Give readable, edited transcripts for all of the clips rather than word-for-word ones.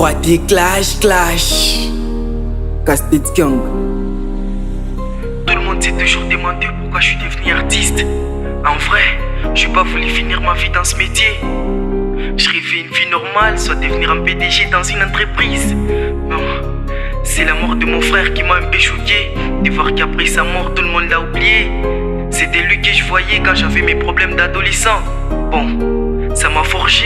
Roi des clash. Castet Gang. Tout le monde s'est toujours demandé pourquoi je suis devenu artiste. En vrai, j'ai pas voulu finir ma vie dans ce métier. Je rêvais une vie normale, soit devenir un PDG dans une entreprise. Non, c'est la mort de mon frère qui m'a un peu choqué. De voir qu'après sa mort, tout le monde l'a oublié. C'était lui que je voyais quand j'avais mes problèmes d'adolescent. Bon, ça m'a forgé.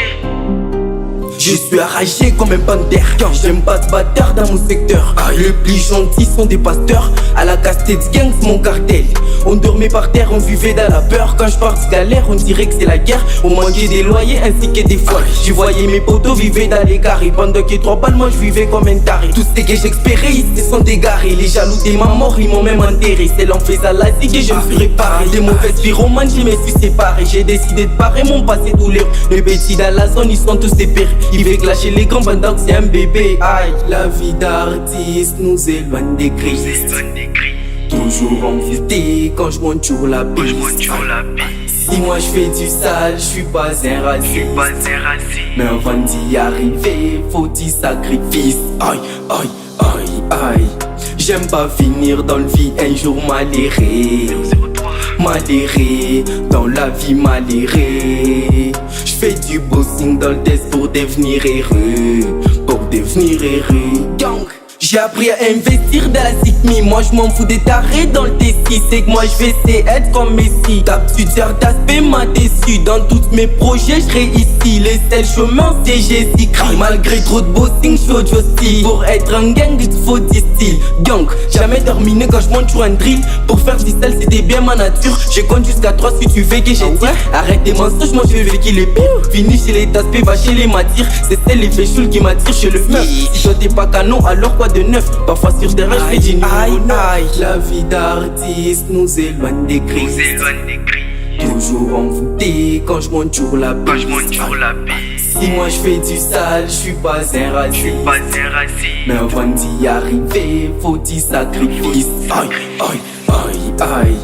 Je suis arraché comme un panthère. J'aime pas ce bâtard dans mon secteur. Le plus gentil sont des pasteurs. À la Castet Gang, c'est mon cartel. On dormait par terre, on vivait dans la peur. Quand je pars de galère, on dirait que c'est la guerre. On mangeait des loyers ainsi que des fois. Je voyais mes potos vivre dans les carrés. Pendant que 3 balles, moi je vivais comme un taré. Tous ceux que j'espérais, ils se sont égarés. Les jaloux de ma mort, ils m'ont même enterré. C'est l'enfer à la zig et je me suis réparé. Des mauvaises pyromanes, je me suis séparé. J'ai décidé de parer mon passé douleur. Les petits dans la zone, ils sont tous dépérés. Il veut clasher les grands pendant que c'est un bébé. Aïe, la vie d'artiste nous éloigne des Christ. Toujours envoûté quand je monte sur la piste. Si moi je fais du sale, je suis pas un raciste. Mais avant d'y arriver, faut du sacrifice. Aïe, aïe, aïe, aïe. J'aime pas finir dans le vie un jour malheureux. Malheureux, dans la vie malheureux. Je fais du bossing dans le test pour devenir heureux. Pour devenir heureux. Gang. J'ai appris à investir dans la cycmie. Moi je m'en fous des tarés dans le T6. C'est que moi je vais essayer d'être comme Messi. D'habitude d'aspect m'a déçu. Dans tous mes projets je réussis. Les seuls chemins c'est Jésus-Christ. Malgré trop de bossing je fais aussi. Pour être un gang il faut du style. Gang, jamais terminé quand je monte sur un drill. Pour faire du sale c'était bien ma nature. Je compte jusqu'à 3 si tu veux que j'ai dit. Arrête tes mensonges, moi je veux qu'il est pire. Fini chez les taspés, va chez les matières. C'est celle les féchoules qui m'attirent chez le meuf. Si toi t'es pas canon alors quoi de neuf? Parfois sur terrain je fais du numéro 9. La vie d'artiste nous éloigne des Christ. Toujours envoûté quand je monte sur la piste. Si moi je fais du sale, je suis pas un raciste. Mais avant d'y arriver, faut du sacrifice. Aïe, aïe, aïe, aïe.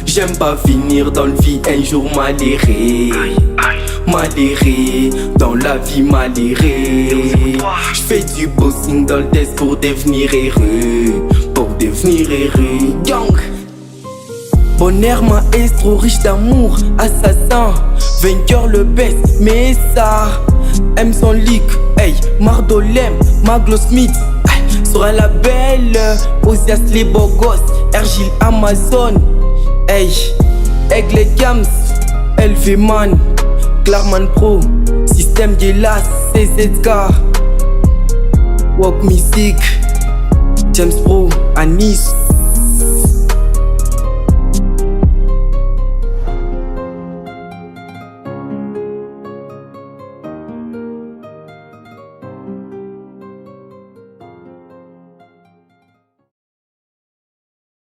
J'aime pas finir dans le vie un jour malheureux. Malheureux, dans la vie malheureux. Je fais du bossing dans le test pour devenir heureux. Pour devenir heureux. Gang. Bonheur maestro, riche d'amour, assassin. Vainqueur le best, mais ça aime son leak. Hey, Mardolem, Maglo Smith. Sur un label, Osias les beaux gosses. Ergil Amazon. Hey, Aigle Gams, LV Man, Clarman Pro, Système Gelas, CZK, Walk Music, James Pro, Anis.